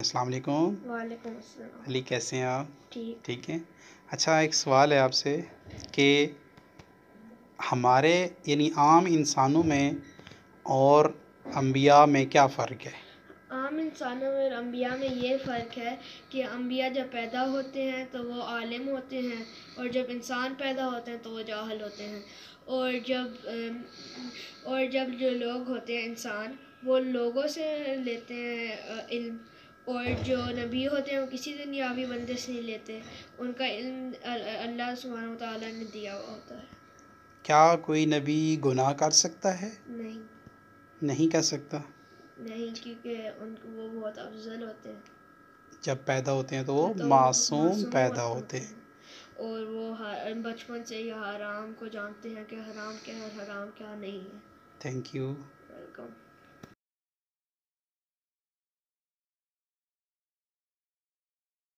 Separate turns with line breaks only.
السلام علیکم.
وعلیکم السلام.
علی کیسے ہیں آپ؟
ٹھیک.
ٹھیک ہیں. اچھا ایک سوال ہے آپ سے کہ ہمارے یعنی عام انسانوں میں اور انبیاء میں کیا فرق ہے؟
عام انسانوں اور انبیاء میں یہ فرق ہے کہ انبیاء جب پیدا ہوتے ہیں تو وہ عالم ہوتے ہیں، اور جب انسان پیدا ہوتے ہیں تو وہ جاہل ہوتے ہیں. اور جب جو لوگ ہوتے ہیں انسان، وہ لوگوں سے لیتے ہیں علم، اور جو نبی ہوتے ہیں وہ کسی دنیاوی بندے سے نہیں لیتے. ان کا علم اللہ سبحانہ و تعالیٰ نے دیا ہوا ہوتا ہے.
کیا کوئی نبی گناہ کر سکتا ہے؟
نہیں.
نہیں کر سکتا.
نہیں، کیونکہ وہ بہت افضل ہوتے ہیں.
جب پیدا ہوتے ہیں تو وہ
تو
معصوم پیدا ہوتے ہیں.
اور وہ بچپن سے ہی حرام کو جانتے ہیں کہ حرام کیا ہے، حرام کیا نہیں ہے.
Thank you.
ویلکم.